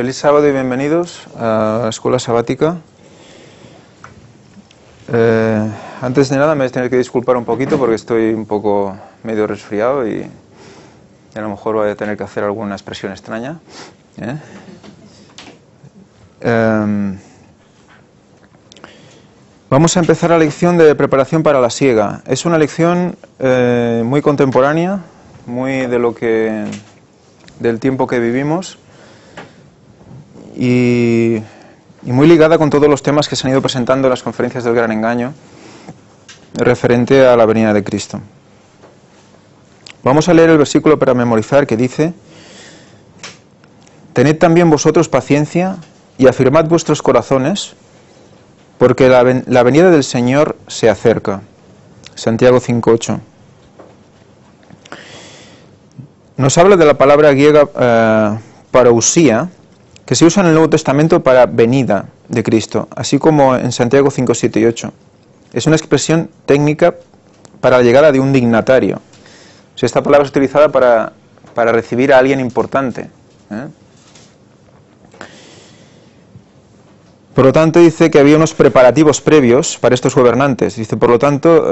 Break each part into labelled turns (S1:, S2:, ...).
S1: Feliz sábado y bienvenidos a la escuela sabática. Antes de nada me voy a tener que disculpar un poquito porque estoy un poco medio resfriado y a lo mejor voy a tener que hacer alguna expresión extraña. Vamos a empezar la lección de preparación para la siega. Es una lección muy contemporánea, muy del tiempo que vivimos y muy ligada con todos los temas que se han ido presentando en las conferencias del Gran Engaño referente a la venida de Cristo. Vamos a leer el versículo para memorizar que dice: Tened también vosotros paciencia y afirmad vuestros corazones, porque la venida del Señor se acerca. Santiago 5:8. Nos habla de la palabra griega parousia, que se usa en el Nuevo Testamento para venida de Cristo, así como en Santiago 5, 7 y 8. Es una expresión técnica para la llegada de un dignatario. O sea, esta palabra es utilizada para recibir a alguien importante. Por lo tanto, dice que había unos preparativos previos para estos gobernantes. Dice, por lo tanto,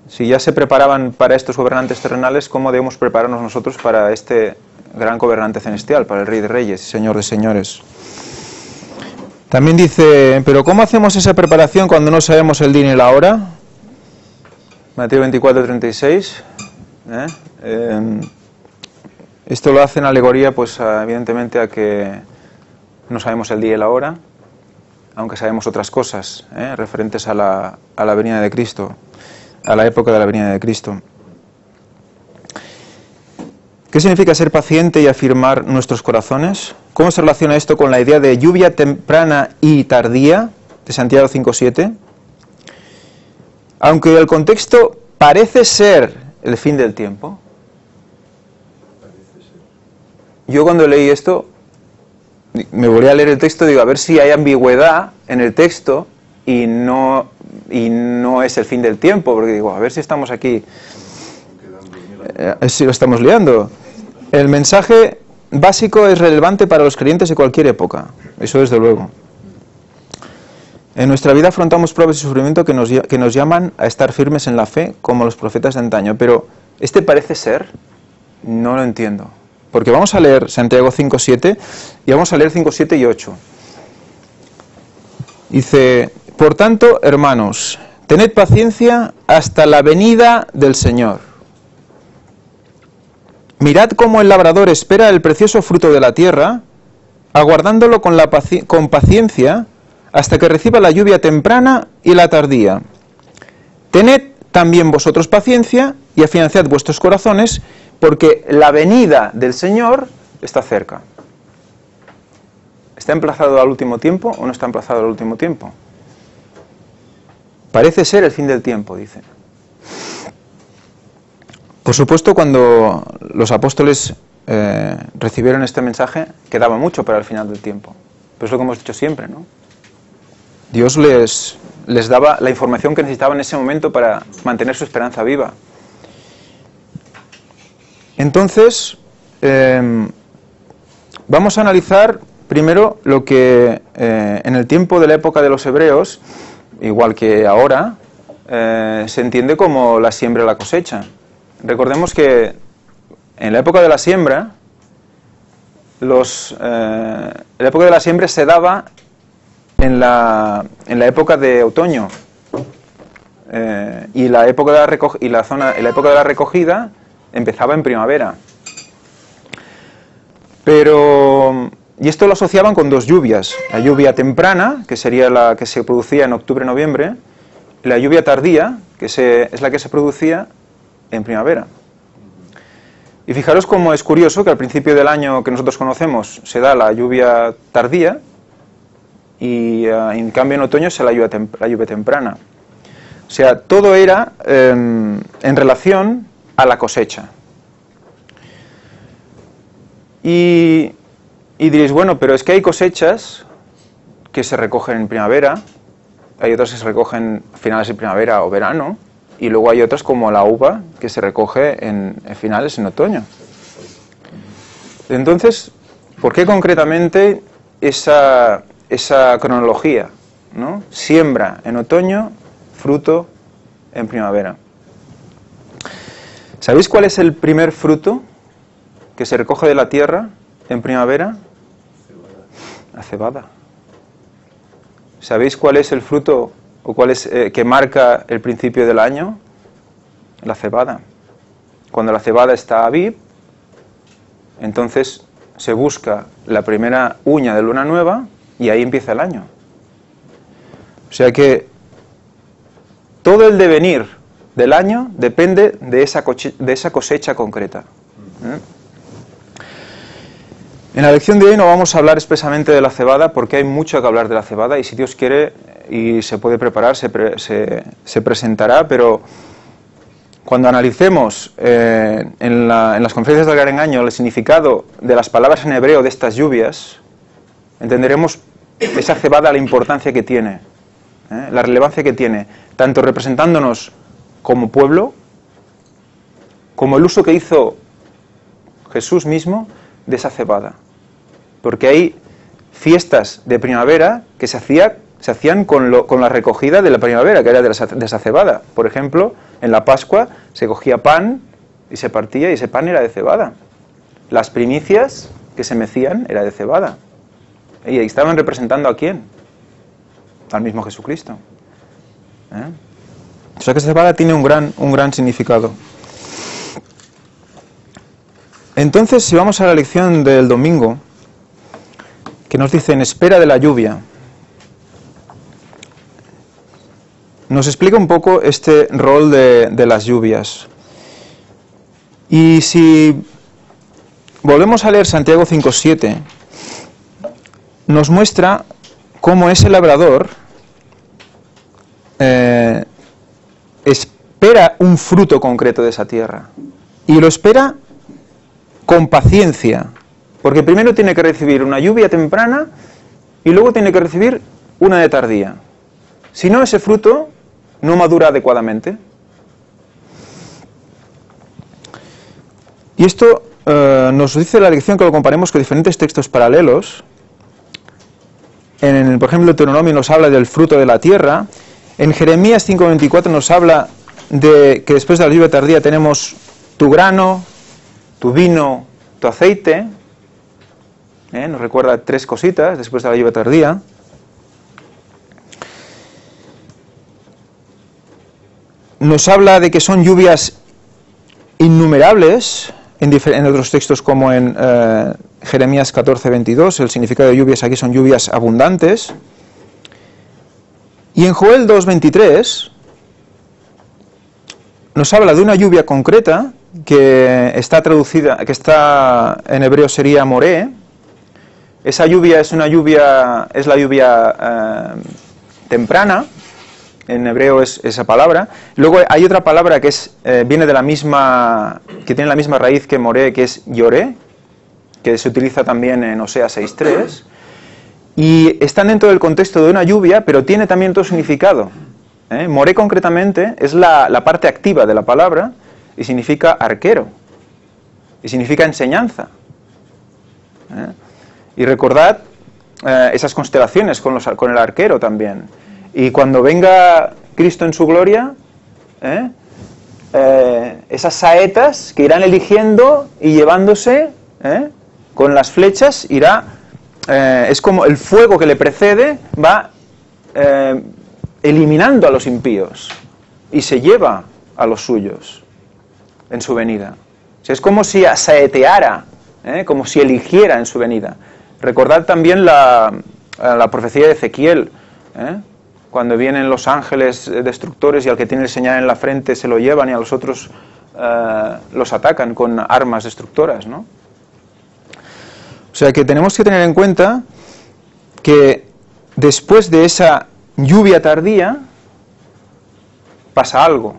S1: si ya se preparaban para estos gobernantes terrenales, ¿cómo debemos prepararnos nosotros para este gran gobernante celestial, para el Rey de Reyes y Señor de Señores? También dice, ¿pero cómo hacemos esa preparación cuando no sabemos el día ni la hora? Mateo 24, 36. Esto lo hace en alegoría, pues evidentemente, a que no sabemos el día y la hora, aunque sabemos otras cosas referentes a la venida de Cristo, a la época de la venida de Cristo. ¿Qué significa ser paciente y afirmar nuestros corazones? ¿Cómo se relaciona esto con la idea de lluvia temprana y tardía de Santiago 5:7? Aunque el contexto parece ser el fin del tiempo, yo cuando leí esto me volví a leer el texto y digo, a ver si hay ambigüedad en el texto y no es el fin del tiempo, porque digo, a ver si estamos aquí, si lo estamos liando. El mensaje básico es relevante para los creyentes de cualquier época, eso desde luego. En nuestra vida afrontamos pruebas y sufrimiento que nos llaman a estar firmes en la fe, como los profetas de antaño, pero este parece ser, no lo entiendo. Porque vamos a leer Santiago 5:7 y vamos a leer 5:7 y 8. Dice, por tanto, hermanos, tened paciencia hasta la venida del Señor. Mirad cómo el labrador espera el precioso fruto de la tierra, aguardándolo con paciencia hasta que reciba la lluvia temprana y la tardía. Tened también vosotros paciencia y afianzad vuestros corazones, porque la venida del Señor está cerca. ¿Está emplazado al último tiempo o no está emplazado al último tiempo? Parece ser el fin del tiempo, dice. Por supuesto, cuando los apóstoles recibieron este mensaje, quedaba mucho para el final del tiempo. Pero es lo que hemos dicho siempre, ¿no? Dios les daba la información que necesitaban en ese momento para mantener su esperanza viva. Entonces, vamos a analizar primero lo que en el tiempo de la época de los hebreos, igual que ahora, se entiende como la siembra y la cosecha. Recordemos que en la época de la siembra, la época de la siembra se daba en la época de otoño, y la época de la recogida empezaba en primavera. Y esto lo asociaban con dos lluvias: la lluvia temprana, que sería la que se producía en octubre-noviembre, y la lluvia tardía, que es la que se producía en primavera. Y fijaros cómo es curioso que al principio del año que nosotros conocemos se da la lluvia tardía y en cambio en otoño se da la lluvia temprana. O sea, todo era en relación a la cosecha. Y diréis, bueno, pero es que hay cosechas que se recogen en primavera, hay otras que se recogen a finales de primavera o verano, y luego hay otras como la uva que se recoge en finales en otoño. Entonces, ¿Por qué concretamente esa cronología, ¿no? Siembra en otoño, fruto en primavera. ¿Sabéis cuál es el primer fruto que se recoge de la tierra en primavera? La cebada. ¿Sabéis cuál es el fruto o cuál es que marca el principio del año? La cebada. Cuando la cebada está aviv, entonces se busca la primera uña de luna nueva y ahí empieza el año. O sea que todo el devenir del año depende de esa cosecha concreta. En la lección de hoy no vamos a hablar expresamente de la cebada porque hay mucho que hablar de la cebada y si Dios quiere y se puede preparar, se presentará, pero cuando analicemos en las conferencias del Gran Engaño el significado de las palabras en hebreo de estas lluvias, entenderemos esa cebada, la importancia que tiene, la relevancia que tiene, tanto representándonos como pueblo, como el uso que hizo Jesús mismo de esa cebada. Porque hay fiestas de primavera que se hacían con la recogida de la primavera, que era de esa cebada. Por ejemplo, en la Pascua se cogía pan y se partía y ese pan era de cebada. Las primicias que se mecían era de cebada. Y ahí estaban representando ¿a quién? Al mismo Jesucristo. O sea que esa cebada tiene un gran significado. Entonces, si vamos a la lección del domingo, que nos dice en espera de la lluvia, nos explica un poco este rol de las lluvias. Y si volvemos a leer Santiago 5:7, nos muestra cómo ese labrador espera un fruto concreto de esa tierra. Y lo espera con paciencia, porque primero tiene que recibir una lluvia temprana y luego tiene que recibir una de tardía. Si no, ese fruto no madura adecuadamente. Y esto nos dice la lección que lo comparemos con diferentes textos paralelos. Por ejemplo, en Deuteronomio nos habla del fruto de la tierra. En Jeremías 5:24 nos habla de que después de la lluvia tardía tenemos tu grano, tu vino, tu aceite. Nos recuerda 3 cositas después de la lluvia tardía. Nos habla de que son lluvias innumerables en otros textos como en Jeremías 14:22, el significado de lluvias aquí son lluvias abundantes. Y en Joel 2:23 nos habla de una lluvia concreta que está traducida, que está en hebreo sería moré. Esa lluvia es la lluvia temprana. En hebreo es esa palabra. Luego hay otra palabra que viene de que tiene la misma raíz que moré, que es yoré, que se utiliza también en Oseas 6:3. Y están dentro del contexto de una lluvia, pero tiene también otro significado. Moré concretamente es la parte activa de la palabra y significa arquero. Y significa enseñanza. Y recordad esas constelaciones con el arquero también. Y cuando venga Cristo en su gloria, esas saetas que irán eligiendo y llevándose con las flechas, es como el fuego que le precede, va eliminando a los impíos y se lleva a los suyos en su venida. O sea, es como si saeteara, como si eligiera en su venida. Recordad también la profecía de Ezequiel, cuando vienen los ángeles destructores y al que tiene el señal en la frente se lo llevan y a los otros los atacan con armas destructoras, ¿no? O sea que tenemos que tener en cuenta que después de esa lluvia tardía pasa algo.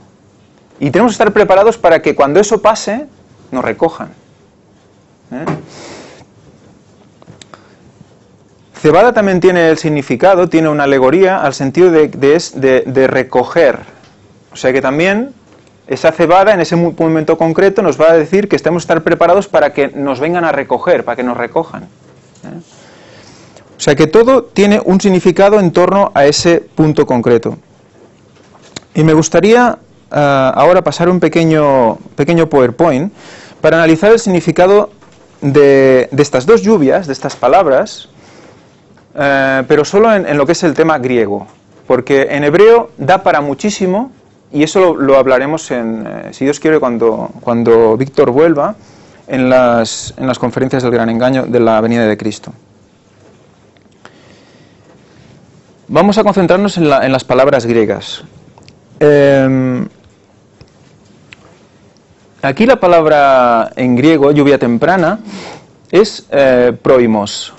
S1: Y tenemos que estar preparados para que cuando eso pase nos recojan. Cebada también tiene el significado, tiene una alegoría al sentido de recoger. O sea que también esa cebada en ese momento concreto nos va a decir que tenemos que estar preparados para que nos vengan a recoger, para que nos recojan. O sea que todo tiene un significado en torno a ese punto concreto. Y me gustaría ahora pasar un pequeño PowerPoint para analizar el significado de estas dos lluvias, de estas palabras, pero solo en lo que es el tema griego, porque en hebreo da para muchísimo, y eso lo hablaremos, si Dios quiere, cuando Víctor vuelva, en las conferencias del Gran Engaño de la venida de Cristo. Vamos a concentrarnos en las palabras griegas. Aquí la palabra en griego, lluvia temprana, es proimos.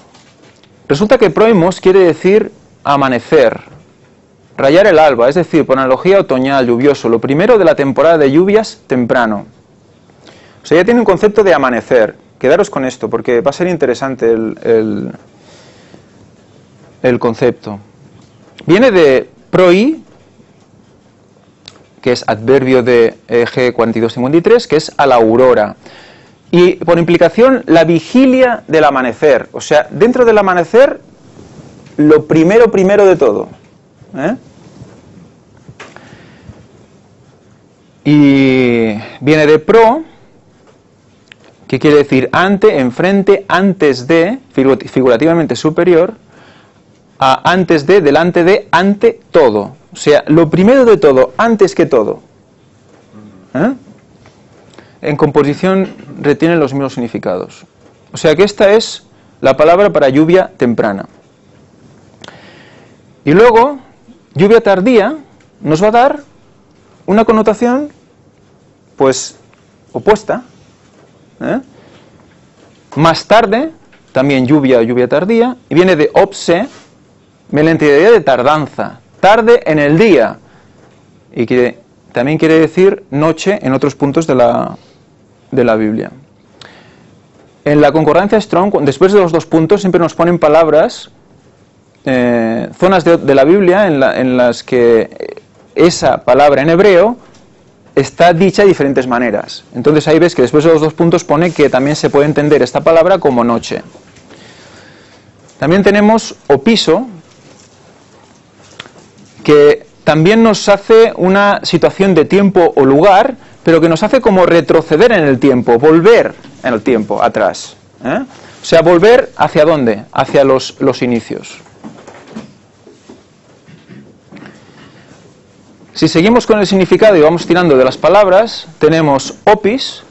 S1: Resulta que proimos quiere decir amanecer, rayar el alba, es decir, por analogía otoñal, lluvioso, lo primero de la temporada de lluvias temprano. O sea, ya tiene un concepto de amanecer. Quedaros con esto, porque va a ser interesante el concepto. Viene de proi, que es adverbio de G4253, que es a la aurora. Y por implicación, la vigilia del amanecer. O sea, dentro del amanecer, lo primero de todo. Y viene de pro, que quiere decir ante, enfrente, antes de, figurativamente superior, a antes de, delante de, ante todo. O sea, lo primero de todo, antes que todo. En composición retienen los mismos significados. O sea que esta es la palabra para lluvia temprana. Y luego, lluvia tardía nos va a dar una connotación, pues, opuesta. Más tarde, también lluvia tardía, y viene de opse, me la entidad de tardanza, tarde en el día, y que también quiere decir noche en otros puntos de la Biblia. En la concordancia Strong, después de los dos puntos, siempre nos ponen palabras, zonas de la Biblia en las que esa palabra en hebreo está dicha de diferentes maneras. Entonces ahí ves que después de los dos puntos pone que también se puede entender esta palabra como noche. También tenemos opiso, que también nos hace una situación de tiempo o lugar, pero que nos hace como retroceder en el tiempo, volver en el tiempo atrás. O sea, volver ¿hacia dónde? Hacia los inicios. Si seguimos con el significado y vamos tirando de las palabras, tenemos opis,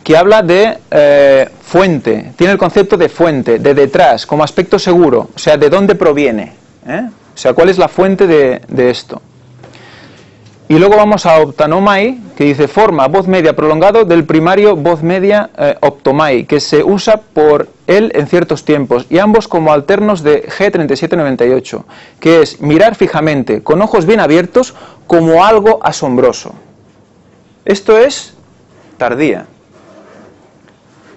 S1: que habla de fuente, tiene el concepto de fuente, de detrás, como aspecto seguro, o sea, de dónde proviene, o sea, cuál es la fuente de esto. Y luego vamos a optanomai, que dice forma, voz media prolongado del primario voz media optomai, que se usa por él en ciertos tiempos, y ambos como alternos de G3798, que es mirar fijamente, con ojos bien abiertos, como algo asombroso. Esto es tardía.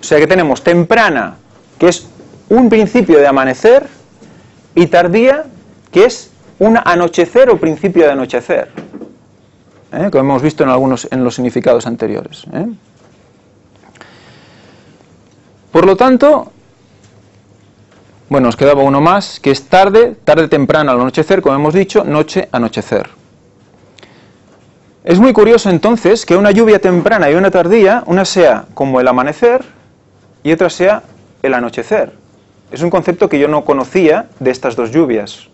S1: O sea que tenemos temprana, que es un principio de amanecer, y tardía, que es un anochecer o principio de anochecer. Como hemos visto en los significados anteriores. Por lo tanto, bueno, nos quedaba uno más, que es tarde temprana al anochecer, como hemos dicho, noche, anochecer. Es muy curioso entonces que una lluvia temprana y una tardía, una sea como el amanecer y otra sea el anochecer. Es un concepto que yo no conocía de estas dos lluvias.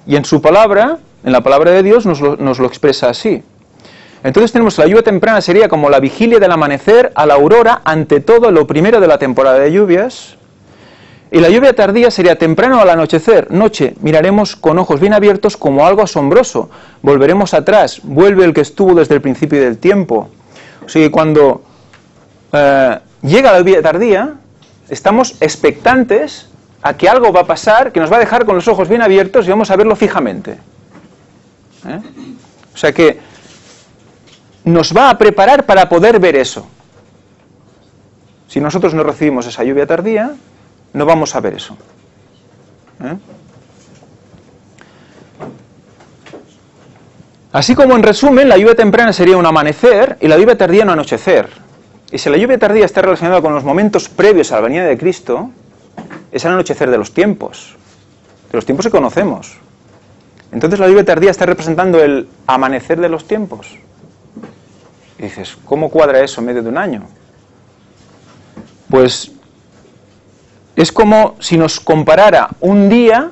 S1: Y en su palabra, en la palabra de Dios, nos lo expresa así. Entonces tenemos la lluvia temprana, sería como la vigilia del amanecer a la aurora, ante todo lo primero de la temporada de lluvias. Y la lluvia tardía sería temprano al anochecer, noche, miraremos con ojos bien abiertos como algo asombroso, volveremos atrás, vuelve el que estuvo desde el principio del tiempo. O sea que cuando llega la lluvia tardía, estamos expectantes a que algo va a pasar, que nos va a dejar con los ojos bien abiertos y vamos a verlo fijamente. O sea que nos va a preparar para poder ver eso. Si nosotros no recibimos esa lluvia tardía, no vamos a ver eso. Así como en resumen, la lluvia temprana sería un amanecer y la lluvia tardía un anochecer. Y si la lluvia tardía está relacionada con los momentos previos a la venida de Cristo, es el anochecer de los tiempos que conocemos. Entonces la lluvia tardía está representando el amanecer de los tiempos. Y dices, ¿cómo cuadra eso en medio de un año? Pues es como si nos comparara un día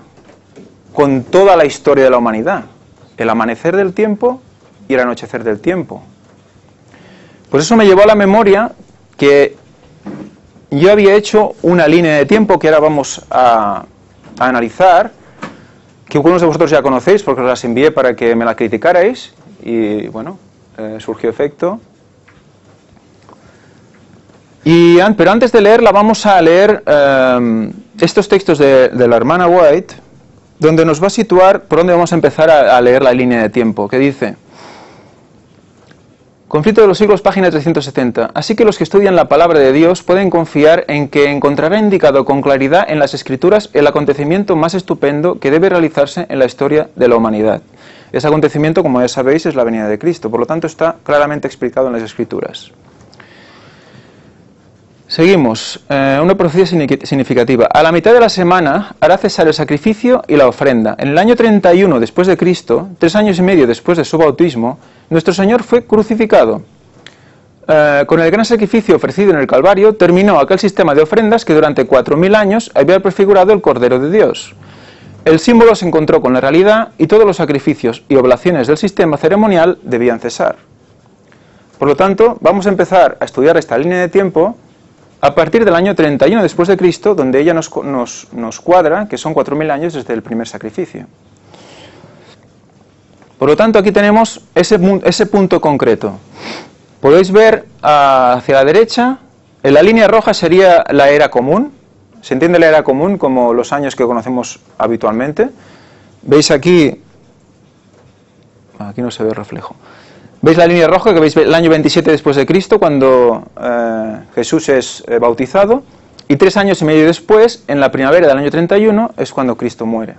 S1: con toda la historia de la humanidad. El amanecer del tiempo y el anochecer del tiempo. Pues eso me llevó a la memoria que yo había hecho una línea de tiempo que ahora vamos a analizar, que algunos de vosotros ya conocéis porque os las envié para que me la criticarais y bueno, surgió efecto. Pero antes de leerla vamos a leer estos textos de la hermana White, donde nos va a situar por dónde vamos a empezar a leer la línea de tiempo, que dice: Conflicto de los siglos, página 370. Así que los que estudian la palabra de Dios pueden confiar en que encontrará indicado con claridad en las Escrituras el acontecimiento más estupendo que debe realizarse en la historia de la humanidad. Ese acontecimiento, como ya sabéis, es la venida de Cristo, por lo tanto está claramente explicado en las Escrituras. Seguimos, una profecía significativa. A la mitad de la semana hará cesar el sacrificio y la ofrenda. En el año 31 después de Cristo, 3 años y medio después de su bautismo, nuestro Señor fue crucificado. Con el gran sacrificio ofrecido en el Calvario, terminó aquel sistema de ofrendas que durante 4000 años había prefigurado el Cordero de Dios. El símbolo se encontró con la realidad y todos los sacrificios y oblaciones del sistema ceremonial debían cesar. Por lo tanto, vamos a empezar a estudiar esta línea de tiempo a partir del año 31 después de Cristo, donde ella nos cuadra que son 4000 años desde el primer sacrificio. Por lo tanto, aquí tenemos ese punto concreto. Podéis ver hacia la derecha, en la línea roja sería la era común. Se entiende la era común como los años que conocemos habitualmente. Veis aquí no se ve el reflejo. ¿Veis la línea roja? Que veis el año 27 después de Cristo, cuando Jesús es bautizado, y 3 años y medio después, en la primavera del año 31, es cuando Cristo muere.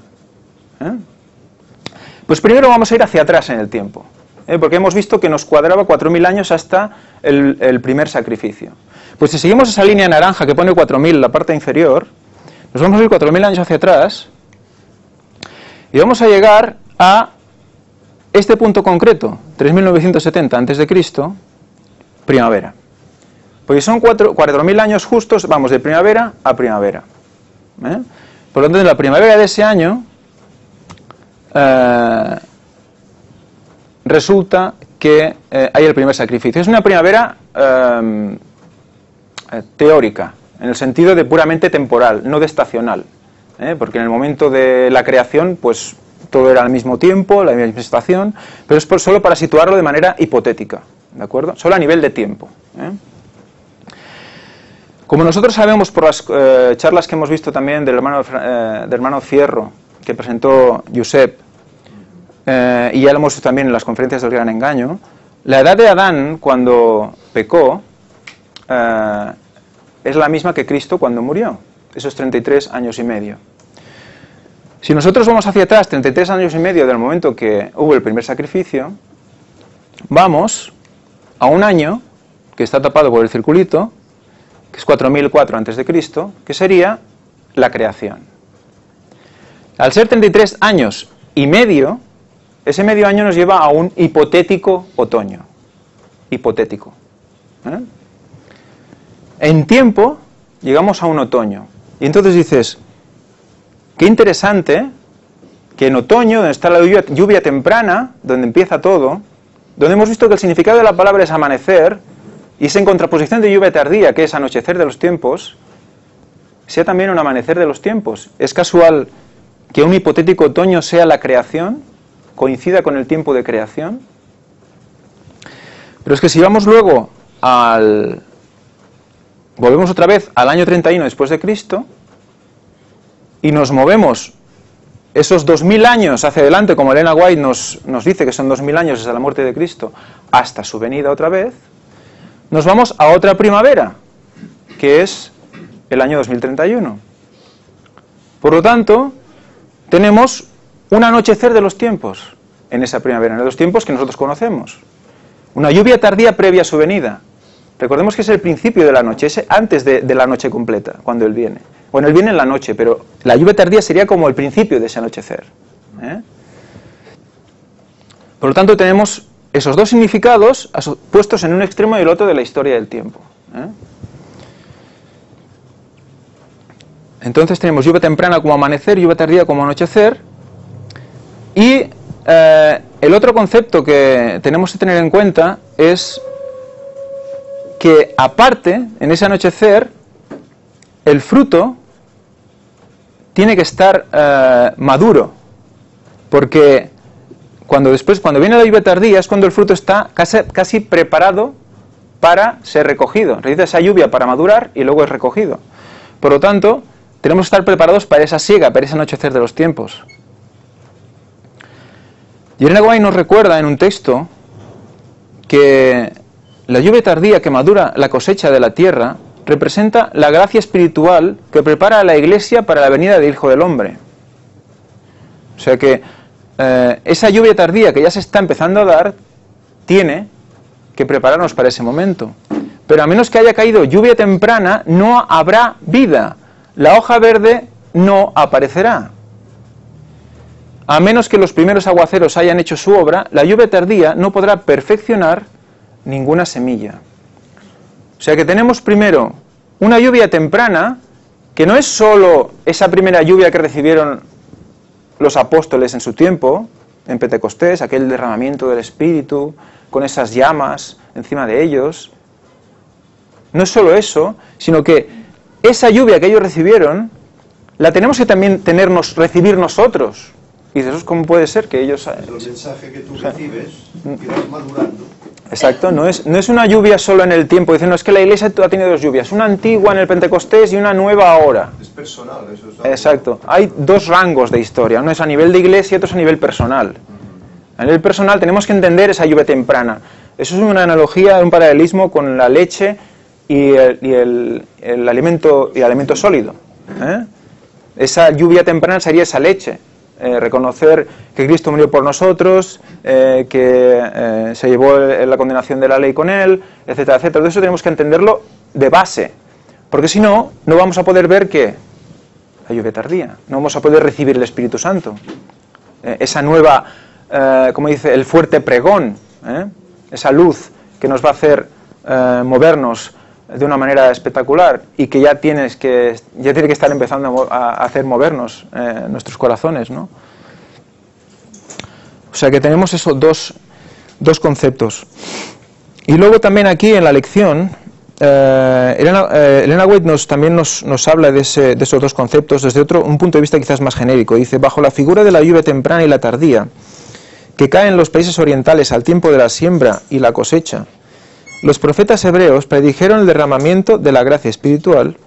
S1: Pues primero vamos a ir hacia atrás en el tiempo, porque hemos visto que nos cuadraba 4000 años hasta el primer sacrificio. Pues si seguimos esa línea naranja que pone 4000 en la parte inferior, nos vamos a ir 4000 años hacia atrás, y vamos a llegar a este punto concreto, 3970 a.C., primavera. Porque son 4000 años justos, vamos de primavera a primavera. Por lo tanto, en la primavera de ese año, resulta que hay el primer sacrificio. Es una primavera teórica, en el sentido de puramente temporal, no de estacional. Porque en el momento de la creación, pues todo era al mismo tiempo, la misma estación, pero es solo para situarlo de manera hipotética, ¿de acuerdo? Solo a nivel de tiempo. Como nosotros sabemos por las charlas que hemos visto también del hermano Fierro, que presentó Josep, y ya lo hemos visto también en las conferencias del Gran Engaño, la edad de Adán cuando pecó es la misma que Cristo cuando murió, esos 33 años y medio. Si nosotros vamos hacia atrás, 33 años y medio del momento que hubo el primer sacrificio, vamos a un año que está tapado por el circulito, que es 4004 a.C., que sería la creación. Al ser 33 años y medio, ese medio año nos lleva a un hipotético otoño. Hipotético. En tiempo, llegamos a un otoño. Y entonces dices, qué interesante que en otoño, donde está la lluvia temprana, donde empieza todo, donde hemos visto que el significado de la palabra es amanecer, y es en contraposición de lluvia tardía, que es anochecer de los tiempos, sea también un amanecer de los tiempos. ¿Es casual que un hipotético otoño sea la creación? ¿Coincida con el tiempo de creación? Pero es que si vamos luego volvemos otra vez al año 31 después de Cristo, y nos movemos esos 2000 años hacia adelante, como Elena White nos dice que son 2000 años desde la muerte de Cristo hasta su venida otra vez, nos vamos a otra primavera, que es el año 2031. Por lo tanto, tenemos un anochecer de los tiempos en esa primavera, en los tiempos que nosotros conocemos. Una lluvia tardía previa a su venida. Recordemos que es el principio de la noche, es antes de la noche completa, cuando Él viene. Bueno, Él viene en la noche, pero la lluvia tardía sería como el principio de ese anochecer. Por lo tanto, tenemos esos dos significados puestos en un extremo y el otro de la historia del tiempo. Entonces tenemos lluvia temprana como amanecer, lluvia tardía como anochecer. Y el otro concepto que tenemos que tener en cuenta es que aparte, en ese anochecer, el fruto tiene que estar maduro, porque cuando viene la lluvia tardía es cuando el fruto está casi preparado para ser recogido. Necesita esa lluvia para madurar y luego es recogido. Por lo tanto, tenemos que estar preparados para esa siega, para ese anochecer de los tiempos. Irene White nos recuerda en un texto que la lluvia tardía que madura la cosecha de la tierra representa la gracia espiritual que prepara a la Iglesia para la venida del Hijo del Hombre. O sea que esa lluvia tardía que ya se está empezando a dar tiene que prepararnos para ese momento. Pero a menos que haya caído lluvia temprana, no habrá vida. La hoja verde no aparecerá. A menos que los primeros aguaceros hayan hecho su obra, la lluvia tardía no podrá perfeccionar ninguna semilla. O sea que tenemos primero una lluvia temprana, que no es solo esa primera lluvia que recibieron los apóstoles en su tiempo, en Pentecostés, aquel derramamiento del Espíritu, con esas llamas encima de ellos. No es solo eso, sino que esa lluvia que ellos recibieron, la tenemos que también recibir nosotros. Y dices, ¿cómo puede ser que ellos...
S2: El mensaje que tú recibes, que vas madurando.
S1: Exacto, no es una lluvia solo en el tiempo. Dicen, no, es que la Iglesia ha tenido dos lluvias, una antigua en el Pentecostés y una nueva ahora.
S2: Es personal, eso es algo.
S1: Exacto, hay dos rangos de historia, uno es a nivel de Iglesia y otro es a nivel personal. A nivel personal tenemos que entender esa lluvia temprana. Eso es una analogía, un paralelismo con la leche y el alimento sólido. Esa lluvia temprana sería esa leche. Reconocer que Cristo murió por nosotros, que se llevó la condenación de la ley con Él, etcétera, etcétera. Todo eso tenemos que entenderlo de base, porque si no, no vamos a poder ver que la lluvia tardía, no vamos a poder recibir el Espíritu Santo. Esa nueva, como dice, el fuerte pregón, esa luz que nos va a hacer movernos de una manera espectacular y que ya tiene que estar empezando a hacer movernos nuestros corazones, ¿no? O sea que tenemos esos dos conceptos. Y luego también aquí en la lección, Elena White también nos habla de esos dos conceptos desde un punto de vista quizás más genérico. Dice, bajo la figura de la lluvia temprana y la tardía, que cae en los países orientales al tiempo de la siembra y la cosecha, los profetas hebreos predijeron el derramamiento de la gracia espiritual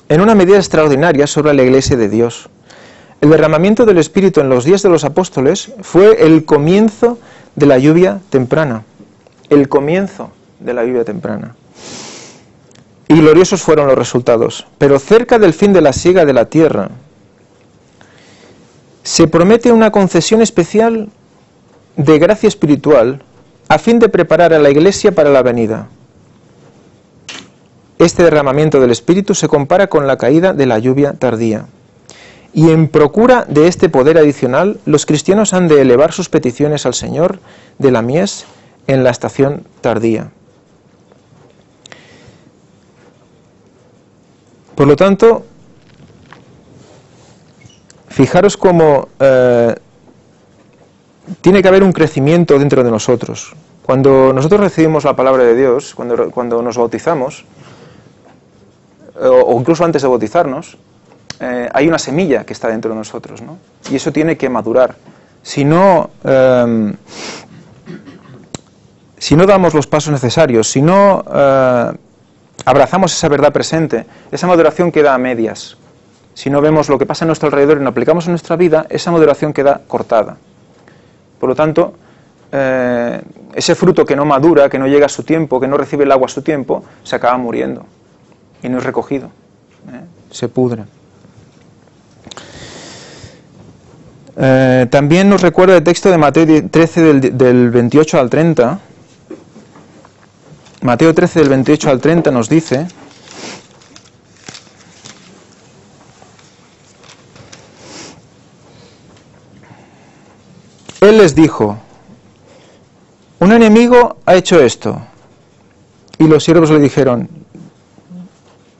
S1: en una medida extraordinaria sobre la Iglesia de Dios. El derramamiento del Espíritu en los días de los apóstoles fue el comienzo de la lluvia temprana. El comienzo de la lluvia temprana. Y gloriosos fueron los resultados. Pero cerca del fin de la siega de la tierra, se promete una concesión especial de gracia espiritual a fin de preparar a la Iglesia para la venida. Este derramamiento del Espíritu se compara con la caída de la lluvia tardía. Y en procura de este poder adicional, los cristianos han de elevar sus peticiones al Señor de la mies en la estación tardía. Por lo tanto, fijaros cómo tiene que haber un crecimiento dentro de nosotros. Cuando nosotros recibimos la palabra de Dios, cuando nos bautizamos, o incluso antes de bautizarnos, hay una semilla que está dentro de nosotros, ¿no? Y eso tiene que madurar. Si no damos los pasos necesarios, si no abrazamos esa verdad presente, esa maduración queda a medias. Si no vemos lo que pasa a nuestro alrededor y lo aplicamos en nuestra vida, esa maduración queda cortada. Por lo tanto, ese fruto que no madura, que no llega a su tiempo, que no recibe el agua a su tiempo, se acaba muriendo y no es recogido, se pudre. También nos recuerda el texto de Mateo 13 del 28 al 30, Mateo 13 del 28 al 30 nos dice: Él les dijo: un enemigo ha hecho esto. Y los siervos le dijeron: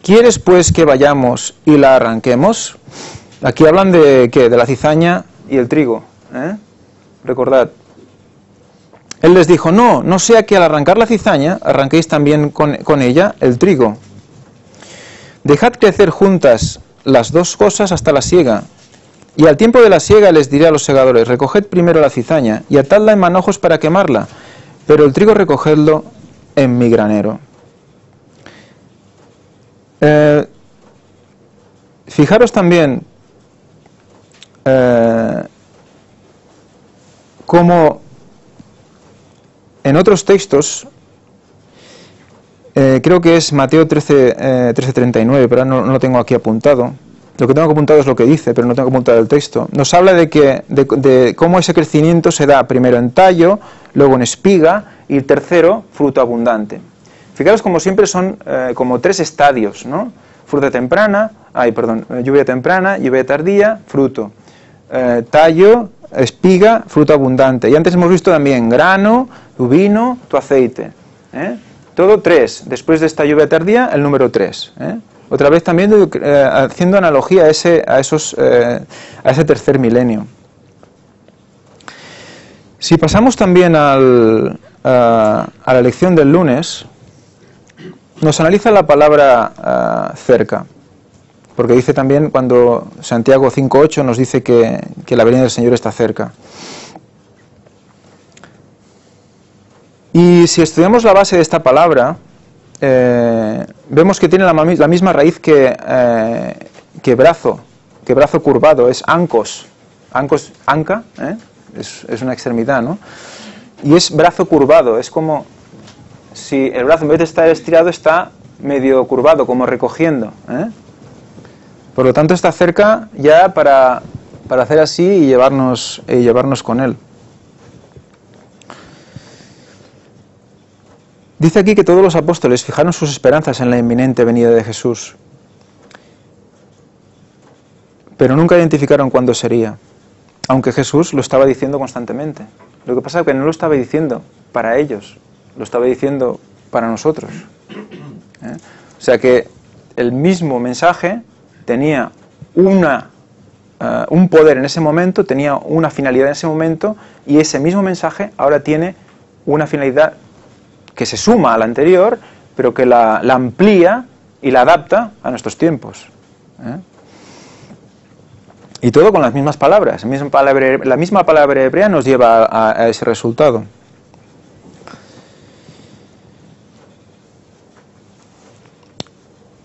S1: ¿quieres pues que vayamos y la arranquemos? Aquí hablan de ¿qué? De la cizaña y el trigo, ¿eh? Recordad. Él les dijo: no sea que al arrancar la cizaña arranquéis también con ella el trigo. Dejad crecer juntas las dos cosas hasta la siega. Y al tiempo de la siega les diré a los segadores: recoged primero la cizaña y atadla en manojos para quemarla, pero el trigo recogedlo en mi granero. Fijaros también cómo en otros textos, creo que es Mateo 13:39, pero no lo tengo aquí apuntado. Lo que tengo apuntado es lo que dice, pero no tengo apuntado el texto. Nos habla de cómo ese crecimiento se da primero en tallo, luego en espiga y el tercero, fruto abundante. Fijaros como siempre son como tres estadios, ¿no? Lluvia temprana, lluvia tardía, fruto. Tallo, espiga, fruto abundante. Y antes hemos visto también grano, tu vino, tu aceite. Todo tres. Después de esta lluvia tardía, el número 3. Otra vez también haciendo analogía a ese tercer milenio. Si pasamos también a la lección del lunes, nos analiza la palabra cerca, porque dice también cuando Santiago 5:8 nos dice que la venida del Señor está cerca. Y si estudiamos la base de esta palabra, vemos que tiene la misma raíz que brazo curvado, es ancos, anca, es una extremidad, ¿no? Y es brazo curvado, es como si el brazo en vez de estar estirado está medio curvado, como recogiendo, Por lo tanto está cerca ya para hacer así y llevarnos con él. Dice aquí que todos los apóstoles fijaron sus esperanzas en la inminente venida de Jesús, pero nunca identificaron cuándo sería, aunque Jesús lo estaba diciendo constantemente. Lo que pasa es que no lo estaba diciendo para ellos, lo estaba diciendo para nosotros. O sea que el mismo mensaje tenía un poder en ese momento, tenía una finalidad en ese momento, y ese mismo mensaje ahora tiene una finalidad que se suma a la anterior, pero que la amplía y la adapta a nuestros tiempos. Y todo con las mismas palabras. La misma palabra hebrea nos lleva a ese resultado.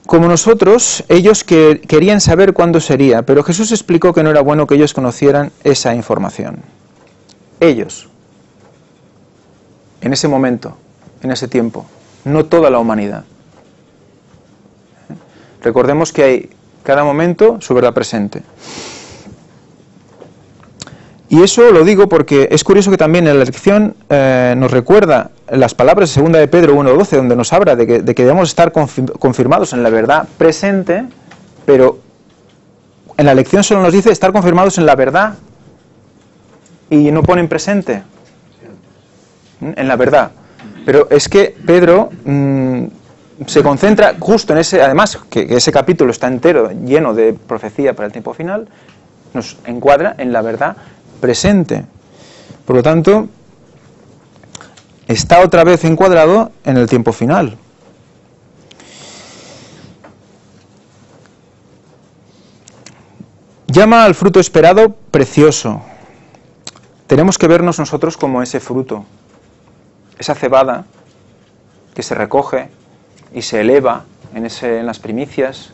S1: Como nosotros, ellos querían saber cuándo sería, pero Jesús explicó que no era bueno que ellos conocieran esa información. Ellos, en ese momento, en ese tiempo, no toda la humanidad. Recordemos que hay cada momento su verdad presente. Y eso lo digo porque es curioso que también en la lección nos recuerda las palabras de 2 de Pedro 1:12, donde nos habla de que debemos estar confirmados en la verdad presente, pero en la lección solo nos dice estar confirmados en la verdad y no ponen presente, en la verdad. Pero es que Pedro se concentra justo en ese, además que ese capítulo está entero lleno de profecía para el tiempo final, nos encuadra en la verdad presente. Por lo tanto, está otra vez encuadrado en el tiempo final. Llama al fruto esperado precioso. Tenemos que vernos nosotros como ese fruto, esa cebada que se recoge y se eleva en las primicias.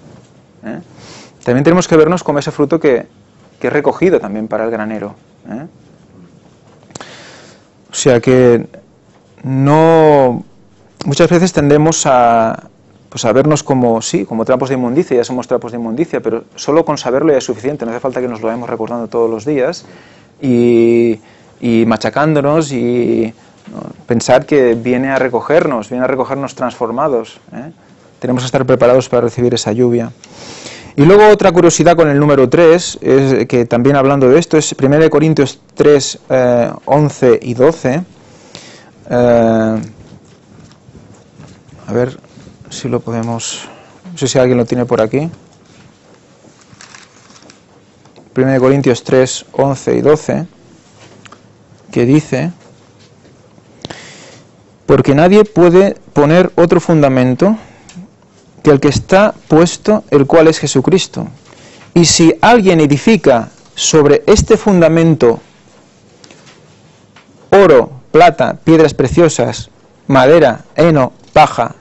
S1: También tenemos que vernos como ese fruto que es recogido también para el granero. O sea que no, muchas veces tendemos a vernos como trapos de inmundicia. Ya somos trapos de inmundicia, pero solo con saberlo ya es suficiente. No hace falta que nos lo vayamos recordando todos los días y machacándonos y ¿no? Pensad que viene a recogernos transformados, ¿eh? Tenemos que estar preparados para recibir esa lluvia. Y luego otra curiosidad con el número 3, es que también hablando de esto, es 1 Corintios 3, 11 y 12. A ver si lo podemos... No sé si alguien lo tiene por aquí. 1 Corintios 3, 11 y 12, que dice: porque nadie puede poner otro fundamento que el que está puesto, el cual es Jesucristo. Y si alguien edifica sobre este fundamento oro, plata, piedras preciosas, madera, heno, paja,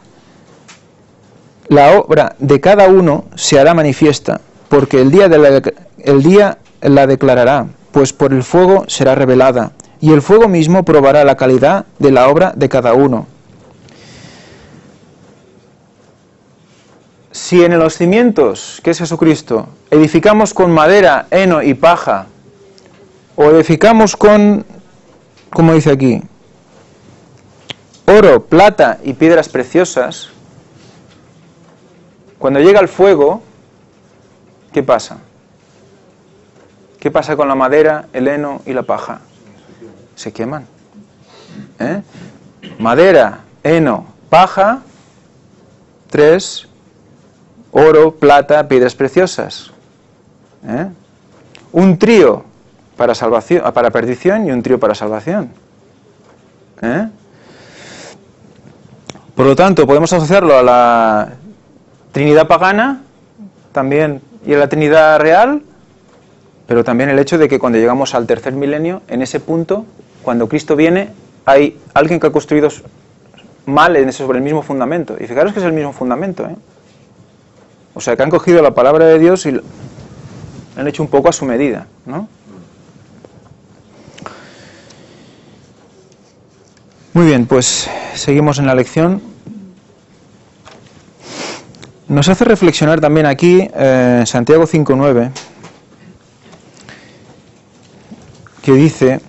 S1: la obra de cada uno se hará manifiesta, porque el día la declarará, pues por el fuego será revelada, y el fuego mismo probará la calidad de la obra de cada uno. Si en los cimientos, que es Jesucristo, edificamos con madera, heno y paja, o edificamos con, como dice aquí, oro, plata y piedras preciosas, cuando llega el fuego, ¿qué pasa? ¿Qué pasa con la madera, el heno y la paja? Se queman. ¿Eh? Madera, heno, paja, 3, oro, plata, piedras preciosas. ¿Eh? Un trío para salvación, para perdición y un trío para salvación. ¿Eh? Por lo tanto, podemos asociarlo a la Trinidad pagana también y a la Trinidad real, pero también el hecho de que cuando llegamos al tercer milenio, en ese punto, cuando Cristo viene, hay alguien que ha construido mal sobre el mismo fundamento. Y fijaros que es el mismo fundamento, ¿eh? O sea, que han cogido la palabra de Dios y lo han hecho un poco a su medida, ¿no? Muy bien, pues seguimos en la lección. Nos hace reflexionar también aquí Santiago 5:9, que dice,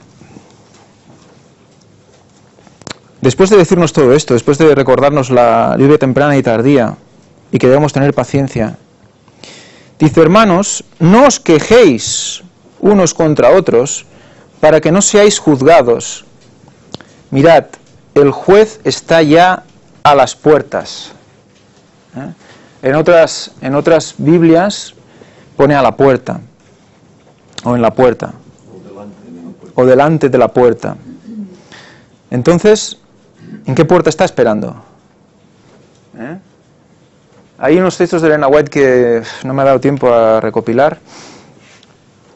S1: después de decirnos todo esto, después de recordarnos la lluvia temprana y tardía, y que debemos tener paciencia, dice: hermanos, no os quejéis unos contra otros, para que no seáis juzgados. Mirad, el juez está ya a las puertas. ¿Eh? En otras Biblias pone a la puerta, o en la puerta, o delante de la puerta. Entonces, ¿en qué puerta está esperando? ¿Eh? Hay unos textos de Elena White que no me ha dado tiempo a recopilar.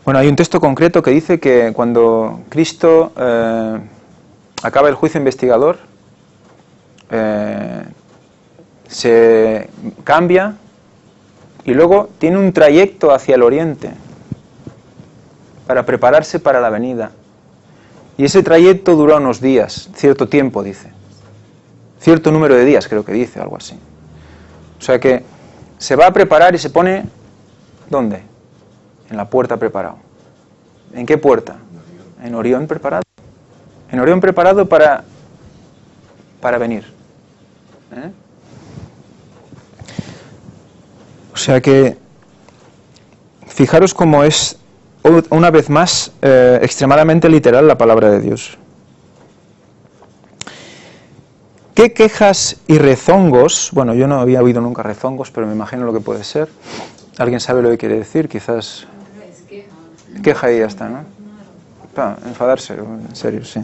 S1: Bueno, hay un texto concreto que dice que cuando Cristo acaba el juicio investigador, se cambia y luego tiene un trayecto hacia el oriente para prepararse para la venida. Y ese trayecto dura unos días, cierto tiempo, dice. Cierto número de días, creo que dice, algo así. O sea que se va a preparar y se pone, ¿dónde? En la puerta preparado. ¿En qué puerta? En Orión preparado. En Orión preparado para venir. ¿Eh? O sea que, fijaros cómo es, una vez más, extremadamente literal la palabra de Dios. ¿Qué quejas y rezongos? Bueno, yo no había oído nunca rezongos, pero me imagino lo que puede ser. ¿Alguien sabe lo que quiere decir? Quizás... Queja y ya está, ¿no? Enfadarse, en serio, sí.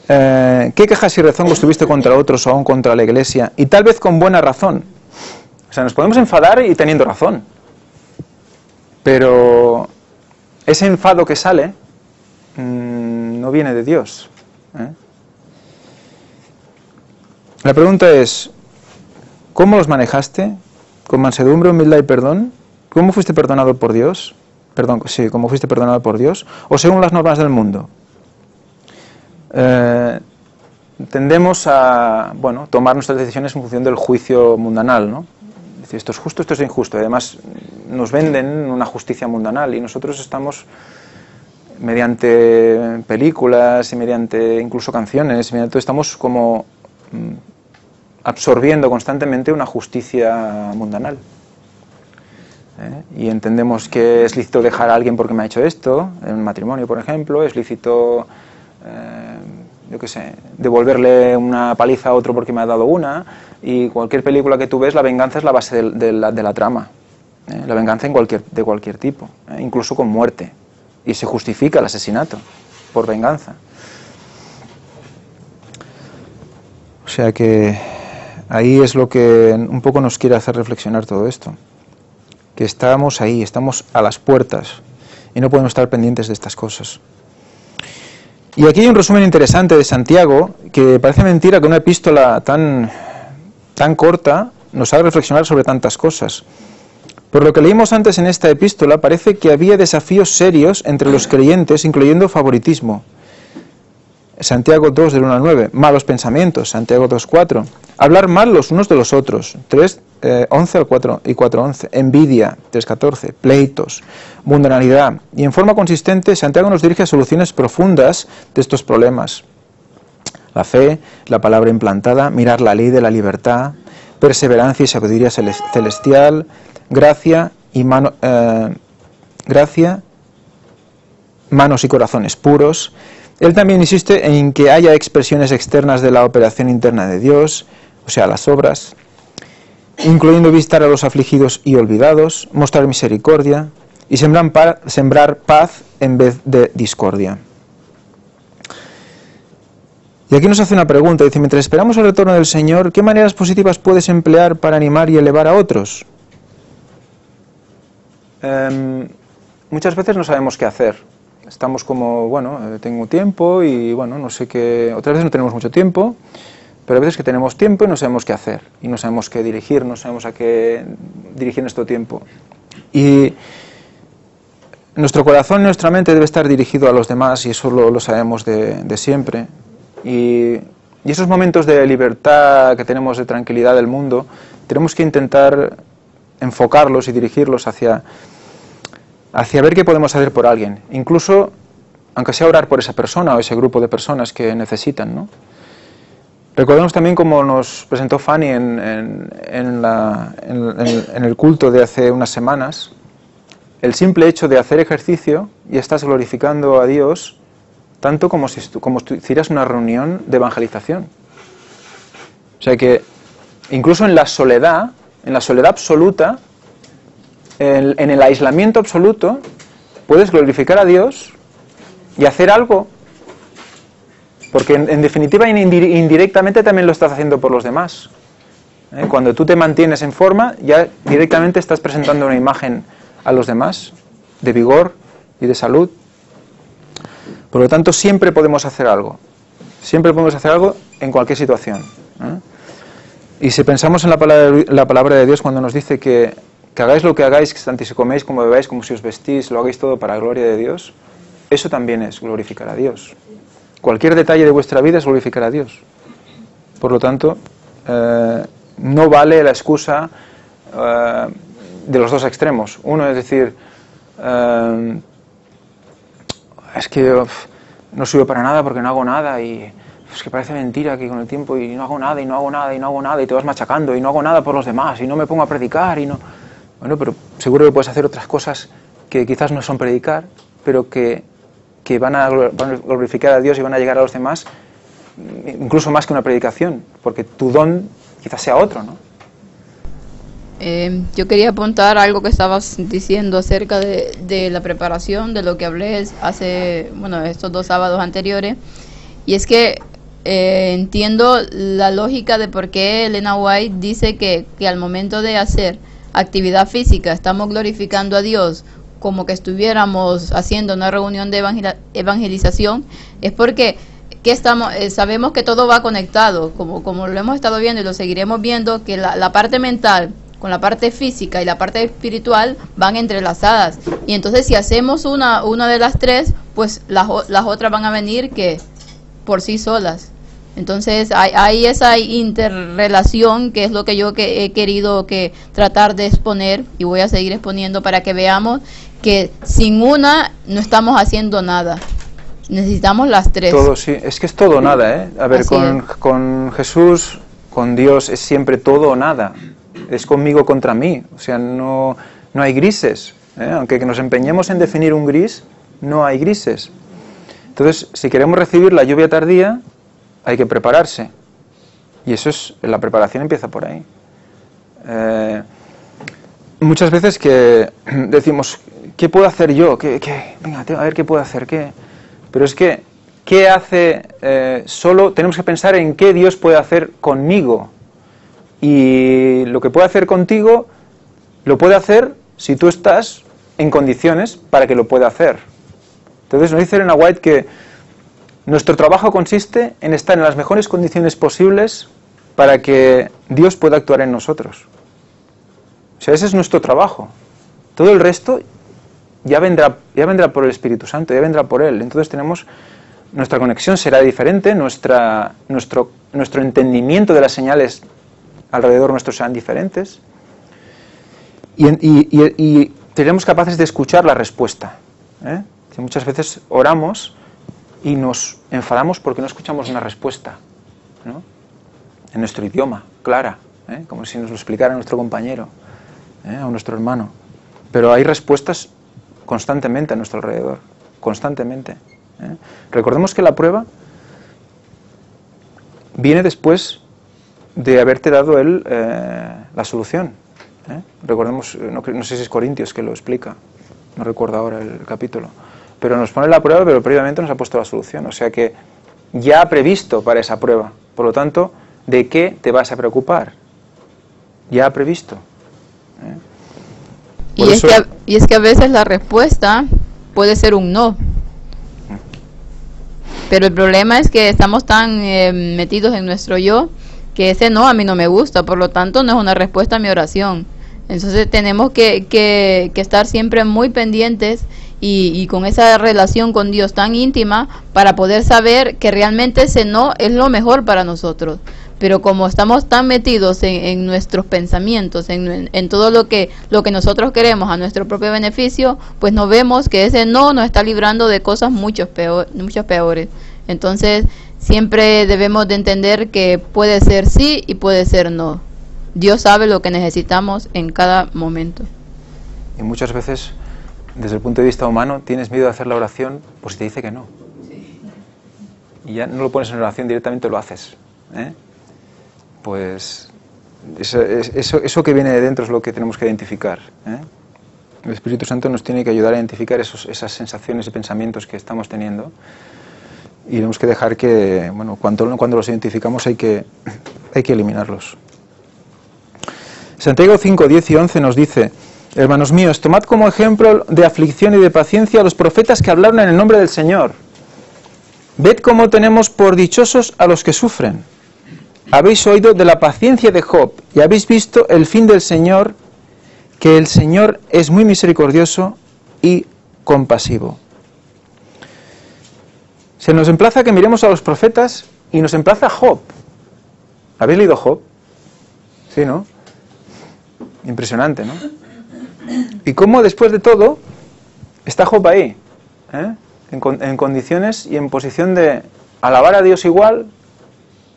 S1: ¿Qué quejas y rezongos tuviste contra otros o aún contra la Iglesia? Y tal vez con buena razón. O sea, nos podemos enfadar y teniendo razón. Pero ese enfado que sale no viene de Dios. La pregunta es, ¿cómo los manejaste? ¿Con mansedumbre, humildad y perdón? ¿Cómo fuiste perdonado por Dios? Perdón, sí, ¿cómo fuiste perdonado por Dios? ¿O según las normas del mundo? Tendemos a, bueno, tomar nuestras decisiones en función del juicio mundanal, ¿no? Es decir, esto es justo, esto es injusto. Además, nos venden una justicia mundanal y nosotros estamos mediante películas y mediante incluso canciones, mediante todo, estamos como absorbiendo constantemente una justicia mundanal. Y entendemos que es lícito dejar a alguien porque me ha hecho esto, en un matrimonio, por ejemplo, es lícito, yo qué sé, devolverle una paliza a otro porque me ha dado una, y cualquier película que tú ves, la venganza es la base de la trama, la venganza de cualquier tipo, incluso con muerte, y se justifica el asesinato por venganza. O sea que ahí es lo que un poco nos quiere hacer reflexionar todo esto, que estamos ahí, estamos a las puertas y no podemos estar pendientes de estas cosas. Y aquí hay un resumen interesante de Santiago, que parece mentira que una epístola tan corta nos haga reflexionar sobre tantas cosas. Por lo que leímos antes en esta epístola, parece que había desafíos serios entre los creyentes, incluyendo favoritismo. Santiago 2, del 1 al 9, malos pensamientos, Santiago 2, 4, hablar mal los unos de los otros, 3, 11 al 4 y 4, 11, envidia, 3, 14, pleitos, mundanalidad. Y en forma consistente, Santiago nos dirige a soluciones profundas de estos problemas. La fe, la palabra implantada, mirar la ley de la libertad, perseverancia y sabiduría celestial, gracia, manos y corazones puros. Él también insiste en que haya expresiones externas de la operación interna de Dios, o sea, las obras, incluyendo visitar a los afligidos y olvidados, mostrar misericordia y sembrar paz en vez de discordia. Y aquí nos hace una pregunta, dice, mientras esperamos el retorno del Señor, ¿qué maneras positivas puedes emplear para animar y elevar a otros? Muchas veces no sabemos qué hacer. Estamos como, bueno, tengo tiempo y, bueno, no sé qué... Otras veces no tenemos mucho tiempo, pero a veces que tenemos tiempo y no sabemos qué hacer. Y no sabemos qué dirigir, no sabemos a qué dirigir nuestro tiempo. Y nuestro corazón y nuestra mente debe estar dirigido a los demás y eso lo sabemos de siempre. Y esos momentos de libertad que tenemos, de tranquilidad del mundo, tenemos que intentar enfocarlos y dirigirlos hacia ver qué podemos hacer por alguien, incluso, aunque sea orar por esa persona o ese grupo de personas que necesitan, ¿no? Recordemos también como nos presentó Fanny en el culto de hace unas semanas, el simple hecho de hacer ejercicio y estás glorificando a Dios tanto como si hicieras una reunión de evangelización. O sea que incluso en la soledad absoluta, en el aislamiento absoluto, puedes glorificar a Dios y hacer algo, porque en definitiva indirectamente también lo estás haciendo por los demás. Cuando tú te mantienes en forma, ya directamente estás presentando una imagen a los demás de vigor y de salud. Por lo tanto, siempre podemos hacer algo en cualquier situación. Y si pensamos en la palabra de Dios cuando nos dice que hagáis lo que hagáis, que tanto si coméis como bebáis, como si os vestís, lo hagáis todo para la gloria de Dios, eso también es glorificar a Dios. Cualquier detalle de vuestra vida es glorificar a Dios. Por lo tanto, no vale la excusa de los dos extremos. Uno es decir, es que yo no sirvo para nada porque no hago nada y es que parece mentira que con el tiempo y no hago nada y no hago nada y no hago nada y te vas machacando y no hago nada por los demás y no me pongo a predicar y no... Bueno, pero seguro que puedes hacer otras cosas que quizás no son predicar, pero que van a glorificar a Dios y van a llegar a los demás, incluso más que una predicación, porque tu don quizás sea otro, ¿no?
S3: Yo quería apuntar algo que estabas diciendo acerca de la preparación, de lo que hablé hace, estos 2 sábados anteriores, y es que entiendo la lógica de por qué Elena White dice que al momento de hacer actividad física estamos glorificando a Dios como que estuviéramos haciendo una reunión de evangelización, es porque sabemos que todo va conectado, como lo hemos estado viendo y lo seguiremos viendo, que la parte mental con la parte física y la parte espiritual van entrelazadas, y entonces si hacemos una de las tres, pues las otras van a venir que por sí solas. Entonces hay esa interrelación que es lo que yo he querido tratar de exponer, y voy a seguir exponiendo para que veamos que sin una no estamos haciendo nada. Necesitamos las tres.
S1: Todo, sí. Es que es todo o nada, ¿eh? A ver, con Jesús, con Dios, es siempre todo o nada. Es conmigo contra mí. O sea, no hay grises, ¿eh? Aunque nos empeñemos en definir un gris, no hay grises. Entonces, si queremos recibir la lluvia tardía, hay que prepararse. Y eso es, la preparación empieza por ahí. Muchas veces que decimos, ¿qué puedo hacer yo? Venga, a ver qué puedo hacer, ¿qué? Pero es que, ¿qué hace? Solo tenemos que pensar en qué Dios puede hacer conmigo. Y lo que puede hacer contigo, lo puede hacer si tú estás en condiciones para que lo pueda hacer. Entonces nos dice Elena White que nuestro trabajo consiste en estar en las mejores condiciones posibles para que Dios pueda actuar en nosotros. O sea, ese es nuestro trabajo. Todo el resto ya vendrá por el Espíritu Santo, ya vendrá por Él. Entonces nuestra conexión será diferente, nuestro entendimiento de las señales alrededor nuestro serán diferentes, y seremos capaces de escuchar la respuesta, ¿eh? Que muchas veces oramos y nos enfadamos porque no escuchamos una respuesta, ¿no? En nuestro idioma, clara, ¿eh? Como si nos lo explicara nuestro compañero, o nuestro hermano. Pero hay respuestas constantemente a nuestro alrededor, constantemente, ¿eh? Recordemos que la prueba viene después de haberte dado Él la solución, ¿eh? Recordemos, no sé si es Corintios que lo explica, no recuerdo ahora el capítulo, pero nos pone la prueba, pero previamente nos ha puesto la solución. O sea que ya ha previsto para esa prueba. Por lo tanto, ¿de qué te vas a preocupar? Ya ha previsto, ¿eh?
S3: Y es que a veces la respuesta puede ser un no. Pero el problema es que estamos tan metidos en nuestro yo, que ese no a mí no me gusta, por lo tanto no es una respuesta a mi oración. Entonces tenemos que estar siempre muy pendientes y con esa relación con Dios tan íntima para poder saber que realmente ese no es lo mejor para nosotros. Pero como estamos tan metidos en nuestros pensamientos, en todo lo que nosotros queremos a nuestro propio beneficio, pues no vemos que ese no nos está librando de cosas mucho peores. Entonces siempre debemos de entender que puede ser sí y puede ser no. Dios sabe lo que necesitamos en cada momento.
S1: Y muchas veces, desde el punto de vista humano, tienes miedo de hacer la oración por si te dice que no. Sí. Y ya no lo pones en oración, directamente lo haces, ¿eh? Pues eso que viene de dentro es lo que tenemos que identificar, ¿eh? El Espíritu Santo nos tiene que ayudar a identificar esas sensaciones y pensamientos que estamos teniendo. Y tenemos que dejar que, bueno, cuando los identificamos hay que eliminarlos. Santiago 5, 10 y 11 nos dice: hermanos míos, tomad como ejemplo de aflicción y de paciencia a los profetas que hablaron en el nombre del Señor. Ved cómo tenemos por dichosos a los que sufren. Habéis oído de la paciencia de Job y habéis visto el fin del Señor, que el Señor es muy misericordioso y compasivo. Se nos emplaza a que miremos a los profetas y nos emplaza a Job. ¿Habéis leído Job? Sí, ¿no? Impresionante, ¿no? Y cómo después de todo está Job ahí, ¿eh? En condiciones y en posición de alabar a Dios igual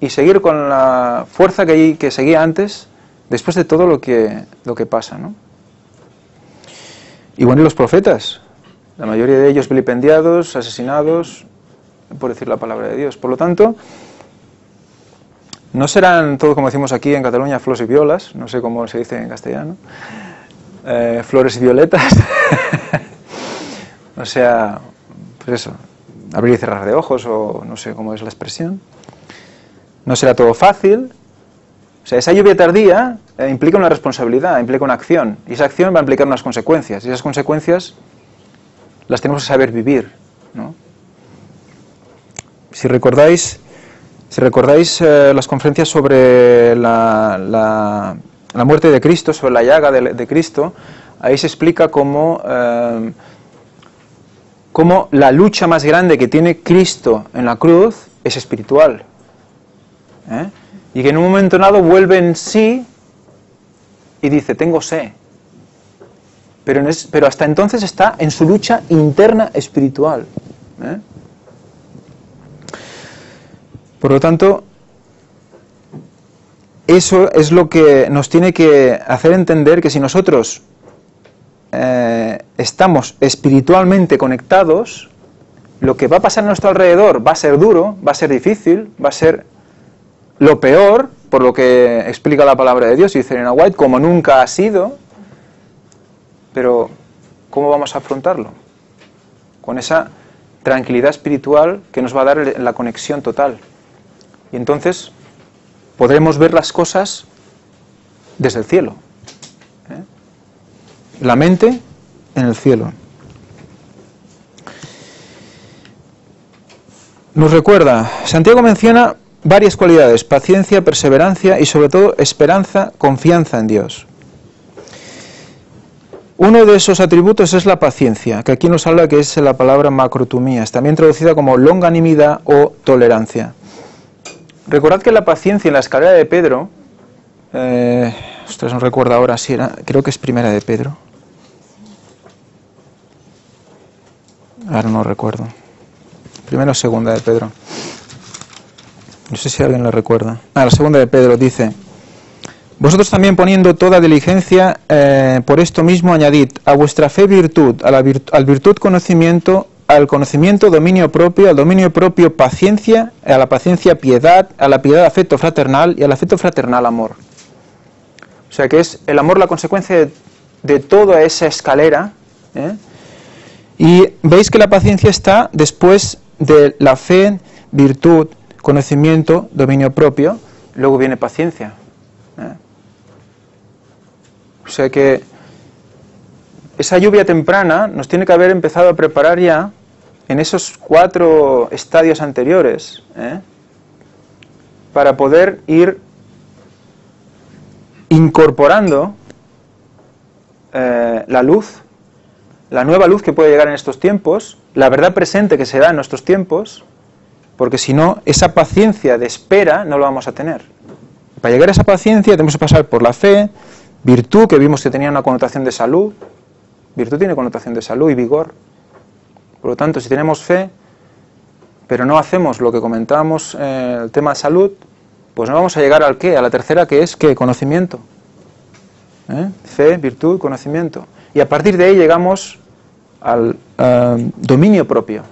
S1: y seguir con la fuerza que seguía antes, después de todo lo que pasa, ¿no? Y bueno, y los profetas, la mayoría de ellos vilipendiados, asesinados, por decir la palabra de Dios. Por lo tanto, no serán todos, como decimos aquí en Cataluña, flores y violas, no sé cómo se dice en castellano, flores y violetas. O sea, pues eso, abrir y cerrar de ojos, o no sé cómo es la expresión. No será todo fácil. O sea, esa lluvia tardía implica una responsabilidad, implica una acción, y esa acción va a implicar unas consecuencias, y esas consecuencias las tenemos que saber vivir, ¿no? Si recordáis las conferencias sobre la muerte de Cristo, sobre la llaga de Cristo, ahí se explica cómo la lucha más grande que tiene Cristo en la cruz es espiritual. Y que en un momento dado vuelve en sí y dice, tengo sed. Pero hasta entonces está en su lucha interna espiritual. Por lo tanto, eso es lo que nos tiene que hacer entender que si nosotros estamos espiritualmente conectados, lo que va a pasar a nuestro alrededor va a ser duro, va a ser difícil, va a ser lo peor, por lo que explica la palabra de Dios, y dice Elena White, como nunca ha sido, pero ¿cómo vamos a afrontarlo? Con esa tranquilidad espiritual que nos va a dar la conexión total. Y entonces podremos ver las cosas desde el cielo. La mente en el cielo. Nos recuerda, Santiago menciona varias cualidades: paciencia, perseverancia y sobre todo esperanza, confianza en Dios. Uno de esos atributos es la paciencia, que aquí nos habla que es la palabra macrotumías, también traducida como longanimidad o tolerancia. Recordad que la paciencia en la escalera de Pedro, no recuerdo ahora si era, creo que es primera de Pedro. Ahora no recuerdo. Primera o segunda de Pedro. No sé si alguien lo recuerda. La segunda de Pedro dice: vosotros también poniendo toda diligencia, por esto mismo añadid a vuestra fe virtud, al virtud conocimiento, al conocimiento dominio propio, al dominio propio paciencia, a la paciencia piedad, a la piedad afecto fraternal y al afecto fraternal amor. O sea que es el amor la consecuencia de toda esa escalera, y veis que la paciencia está después de la fe, virtud, conocimiento, dominio propio, luego viene paciencia. O sea que esa lluvia temprana nos tiene que haber empezado a preparar ya en esos 4 estadios anteriores, para poder ir incorporando la luz, la nueva luz que puede llegar en estos tiempos, la verdad presente que se da en nuestros tiempos, porque si no, esa paciencia de espera no lo vamos a tener. Para llegar a esa paciencia tenemos que pasar por la fe, virtud, que vimos que tenía una connotación de salud. Virtud tiene connotación de salud y vigor. Por lo tanto, si tenemos fe, pero no hacemos lo que comentábamos, el tema de salud, pues no vamos a llegar al qué, a la tercera, que es ¿qué? Conocimiento. Fe, virtud, conocimiento. Y a partir de ahí llegamos al dominio propio.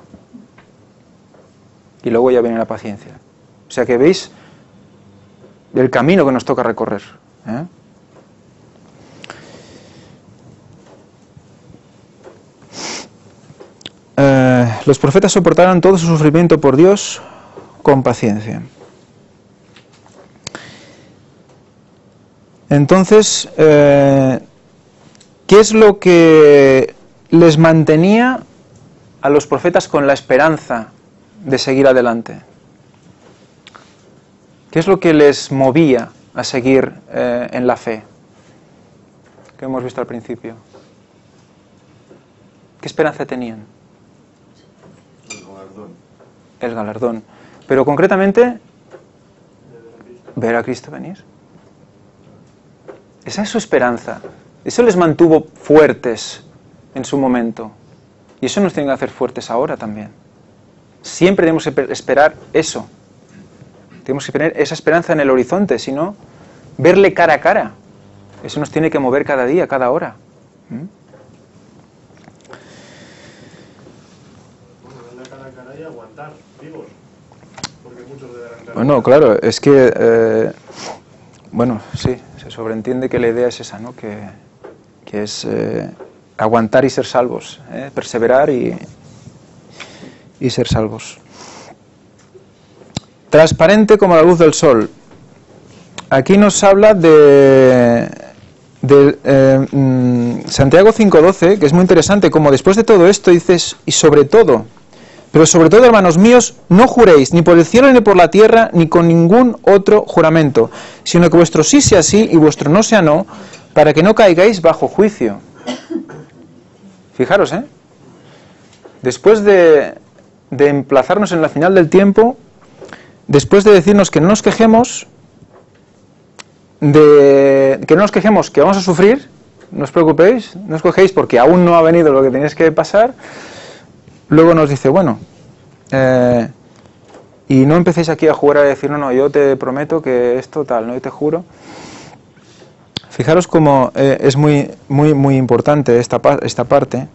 S1: Y luego ya viene la paciencia. O sea que veis el camino que nos toca recorrer. Los profetas soportaron todo su sufrimiento por Dios con paciencia. Entonces, ¿qué es lo que les mantenía a los profetas con la esperanza de seguir adelante? ¿Qué es lo que les movía a seguir en la fe? Que hemos visto al principio. ¿Qué esperanza tenían? El galardón. Pero concretamente, ver a Cristo venir. Esa es su esperanza. Eso les mantuvo fuertes en su momento. Y eso nos tiene que hacer fuertes ahora también. Siempre debemos esperar eso. Tenemos que tener esa esperanza en el horizonte, si no, verle cara a cara. Eso nos tiene que mover cada día, cada hora.
S4: Verle cara a cara y aguantar, vivos. Porque muchos deberán.
S1: Bueno, claro, es que, bueno, sí, se sobreentiende que la idea es esa, ¿no? Que es aguantar y ser salvos, perseverar y ser salvos. Transparente como la luz del sol. Aquí nos habla de Santiago 5:12, que es muy interesante, como después de todo esto dices, y sobre todo, pero sobre todo, hermanos míos, no juréis ni por el cielo ni por la tierra, ni con ningún otro juramento, sino que vuestro sí sea sí y vuestro no sea no, para que no caigáis bajo juicio. Fijaros, después de emplazarnos en la final del tiempo, después de decirnos que no nos quejemos, que vamos a sufrir, no os preocupéis, no os quejéis porque aún no ha venido lo que tenéis que pasar, luego nos dice, bueno, y no empecéis aquí a jugar a decir, no, yo te prometo que esto tal, no, yo te juro. Fijaros cómo es muy importante esta parte,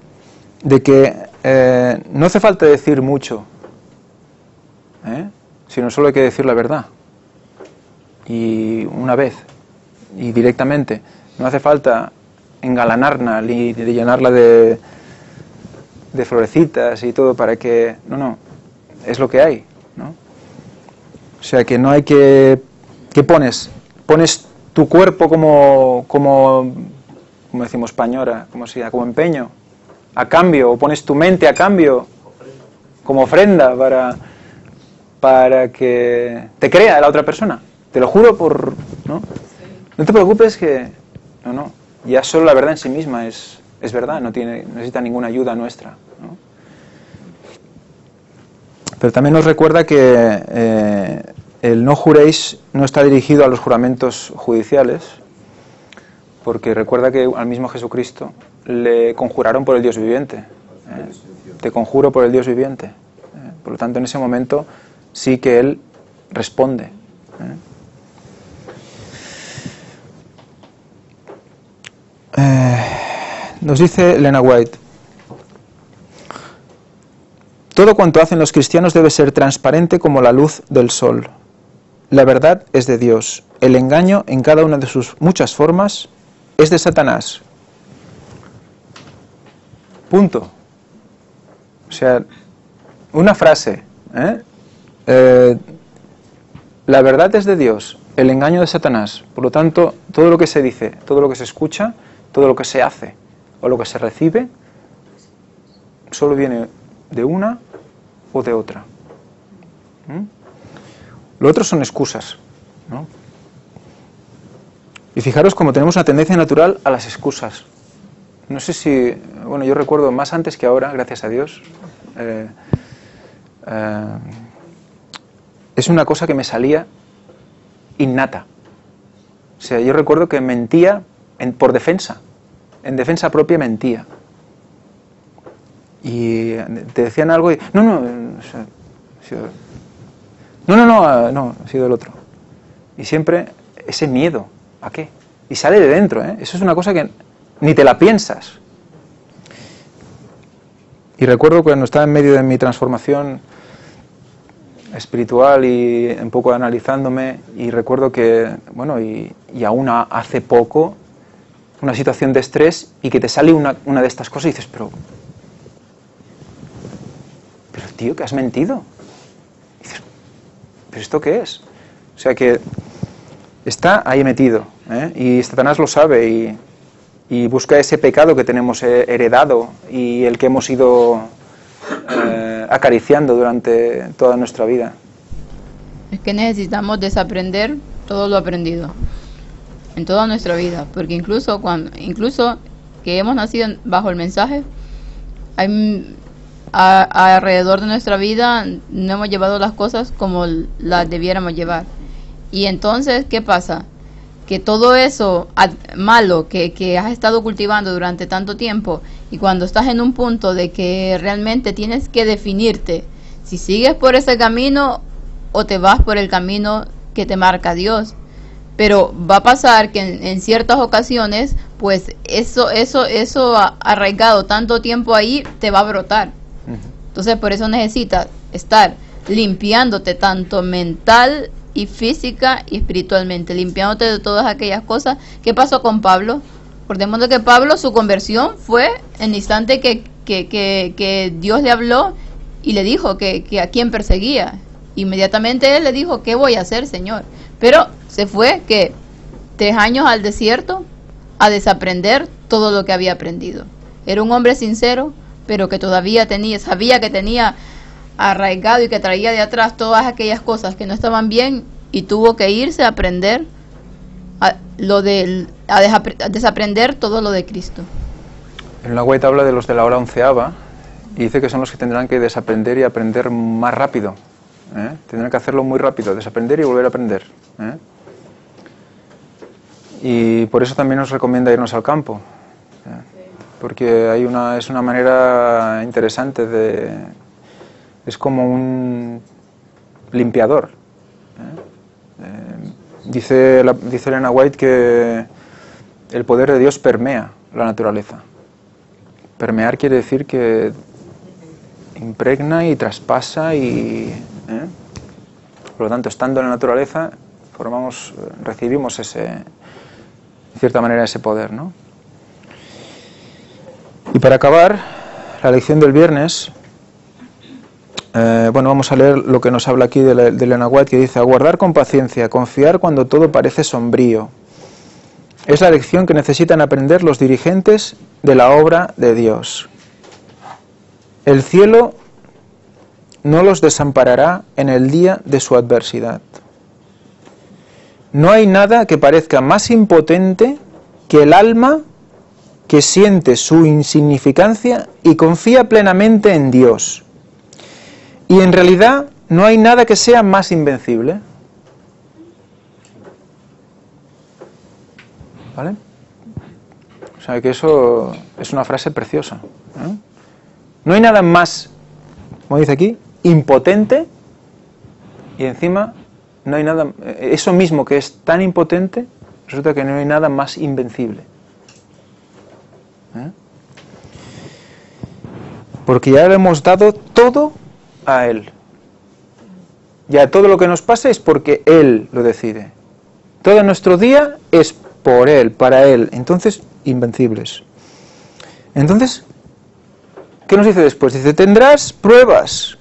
S1: de que no hace falta decir mucho, sino solo hay que decir la verdad. Y una vez, y directamente, no hace falta engalanarla ni llenarla de florecitas y todo para que... No, es lo que hay, ¿no? O sea que no hay que... ¿Qué pones? Pones tu cuerpo como decimos pañora, como empeño, a cambio, o pones tu mente a cambio, como ofrenda para que te crea la otra persona. Te lo juro por... ¿no? No te preocupes que... No, ya solo la verdad en sí misma es verdad, no necesita ninguna ayuda nuestra, ¿no? Pero también nos recuerda que el no juréis no está dirigido a los juramentos judiciales, porque recuerda que al mismo Jesucristo le conjuraron por el Dios viviente. Te conjuro por el Dios viviente. Por lo tanto, en ese momento sí que Él responde. Nos dice Elena White: todo cuanto hacen los cristianos debe ser transparente como la luz del sol. La verdad es de Dios. El engaño, en cada una de sus muchas formas, es de Satanás. Punto. O sea, una frase. La verdad es de Dios. El engaño de Satanás. Por lo tanto, todo lo que se dice, todo lo que se escucha, todo lo que se hace o lo que se recibe, solo viene de una o de otra. Lo otro son excusas, ¿no? Y fijaros cómo tenemos una tendencia natural a las excusas. No sé si... Bueno, yo recuerdo más antes que ahora, gracias a Dios. Es una cosa que me salía innata. O sea, yo recuerdo que mentía por defensa. En defensa propia mentía. Y te decían algo y... No, ha sido el otro. Y siempre ese miedo. ¿A qué? Y sale de dentro, ¿eh? Eso es una cosa que ni te la piensas. Y recuerdo cuando estaba en medio de mi transformación espiritual y un poco analizándome, y recuerdo que, bueno, y aún hace poco, una situación de estrés y que te sale una de estas cosas y dices, pero tío, que has mentido. Y dices, ¿pero esto qué es? O sea que está ahí metido, ¿eh? Y Satanás lo sabe y busca ese pecado que tenemos heredado y el que hemos ido acariciando durante toda nuestra vida.
S3: Es que necesitamos desaprender todo lo aprendido en toda nuestra vida, porque incluso que hemos nacido bajo el mensaje, alrededor de nuestra vida no hemos llevado las cosas como las debiéramos llevar. Y entonces, ¿qué pasa? Que todo eso malo que has estado cultivando durante tanto tiempo, y cuando estás en un punto de que realmente tienes que definirte si sigues por ese camino o te vas por el camino que te marca Dios. Pero va a pasar que en ciertas ocasiones, pues eso arraigado tanto tiempo ahí te va a brotar. Entonces por eso necesitas estar limpiándote tanto mental y física y espiritualmente, limpiándote de todas aquellas cosas. ¿Qué pasó con Pablo? Recordemos que Pablo, su conversión fue en el instante que Dios le habló y le dijo que a quién perseguía. Inmediatamente él le dijo, ¿qué voy a hacer, Señor? Pero se fue, 3 años al desierto a desaprender todo lo que había aprendido. Era un hombre sincero, pero que todavía sabía que tenía arraigado y que traía de atrás todas aquellas cosas que no estaban bien, y tuvo que irse a aprender a desaprender todo lo de Cristo.
S1: En la White habla de los de la hora onceava y dice que son los que tendrán que desaprender y aprender más rápido, Tendrán que hacerlo muy rápido, desaprender y volver a aprender. Y por eso también nos recomienda irnos al campo, porque es una manera interesante es como un limpiador. Dice Elena White que el poder de Dios permea la naturaleza. Permear quiere decir que impregna y traspasa por lo tanto, estando en la naturaleza, recibimos de cierta manera ese poder, ¿no? Y para acabar la lección del viernes, vamos a leer lo que nos habla aquí de Elena White, que dice: aguardar con paciencia, confiar cuando todo parece sombrío. Es la lección que necesitan aprender los dirigentes de la obra de Dios. El cielo no los desamparará en el día de su adversidad. No hay nada que parezca más impotente que el alma que siente su insignificancia y confía plenamente en Dios. Y en realidad no hay nada que sea más invencible. ¿Vale? O sea que eso es una frase preciosa. No hay nada más, como dice aquí, impotente, y encima no hay nada, eso mismo que es tan impotente, resulta que no hay nada más invencible. Porque ya le hemos dado todo a Él. Ya todo lo que nos pasa es porque Él lo decide. Todo nuestro día es por Él, para Él. Entonces, invencibles. Entonces, ¿qué nos dice después? Dice, tendrás pruebas,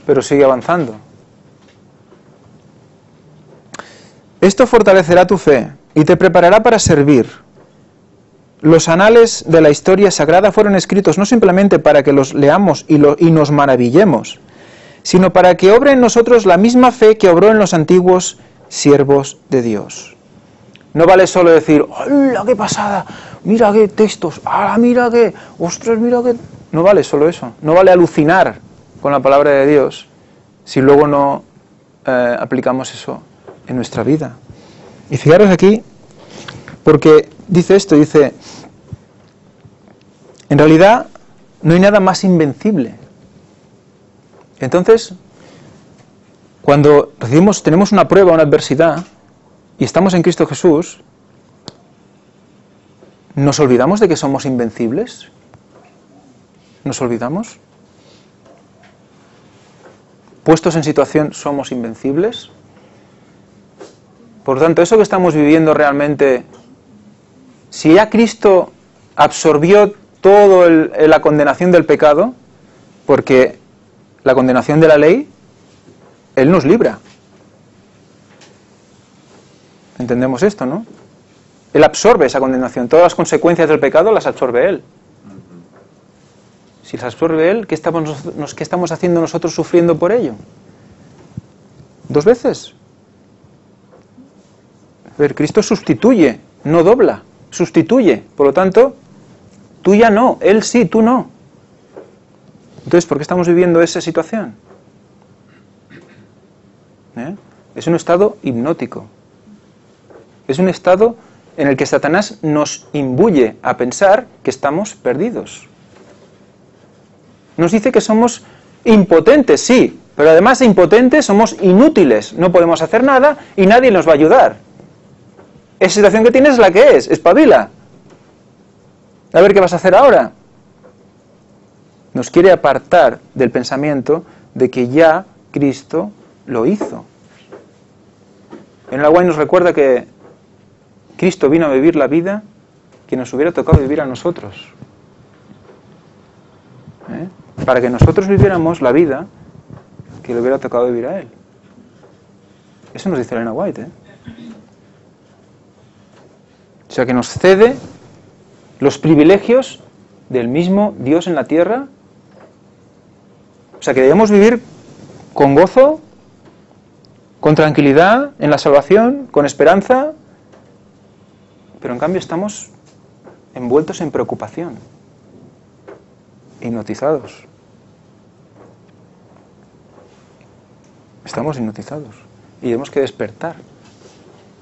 S1: pero sigue avanzando. Esto fortalecerá tu fe y te preparará para servir. Los anales de la historia sagrada fueron escritos no simplemente para que los leamos y nos maravillemos, sino para que obre en nosotros la misma fe que obró en los antiguos siervos de Dios. No vale solo decir, ¡hola, qué pasada! Mira qué textos, ¡ah, mira qué! ¡Ostras, mira qué! No vale solo eso. No vale alucinar con la palabra de Dios si luego no aplicamos eso en nuestra vida. Y fijaros aquí, porque dice esto, dice, en realidad no hay nada más invencible. Entonces, cuando tenemos una prueba, una adversidad, y estamos en Cristo Jesús, ¿nos olvidamos de que somos invencibles? ¿Nos olvidamos? Puestos en situación, ¿somos invencibles? Por lo tanto, eso que estamos viviendo realmente, si ya Cristo absorbió toda la condenación del pecado, porque la condenación de la ley, Él nos libra. Entendemos esto, ¿no? Él absorbe esa condenación. Todas las consecuencias del pecado las absorbe Él. Si las absorbe Él, ¿qué estamos haciendo nosotros sufriendo por ello? 2 veces. A ver, Cristo sustituye, no dobla, sustituye. Por lo tanto, tú ya no, Él sí, tú no. Entonces, ¿por qué estamos viviendo esa situación? Es un estado hipnótico. Es un estado en el que Satanás nos imbuye a pensar que estamos perdidos. Nos dice que somos impotentes, sí, pero además de impotentes somos inútiles, no podemos hacer nada y nadie nos va a ayudar. Esa situación que tienes es la que es, espabila. A ver qué vas a hacer ahora. Nos quiere apartar del pensamiento de que ya Cristo lo hizo. En la White nos recuerda que Cristo vino a vivir la vida que nos hubiera tocado vivir a nosotros. Para que nosotros viviéramos la vida que le hubiera tocado vivir a Él. Eso nos dice Elena White. O sea, que nos cede los privilegios del mismo Dios en la tierra. O sea, que debemos vivir con gozo, con tranquilidad, en la salvación, con esperanza, pero en cambio estamos envueltos en preocupación, hipnotizados. Estamos hipnotizados y tenemos que despertar.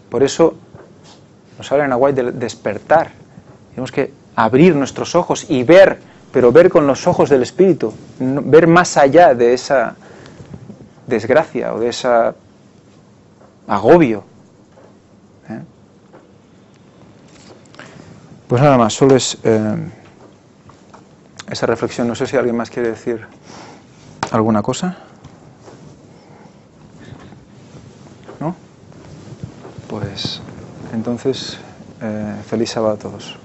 S1: Por eso nos habla en White del despertar. Tenemos que abrir nuestros ojos y ver, pero ver con los ojos del Espíritu, ver más allá de esa desgracia o de ese agobio. Pues nada más, solo es esa reflexión. No sé si alguien más quiere decir alguna cosa. ¿No? Pues entonces, feliz sábado a todos.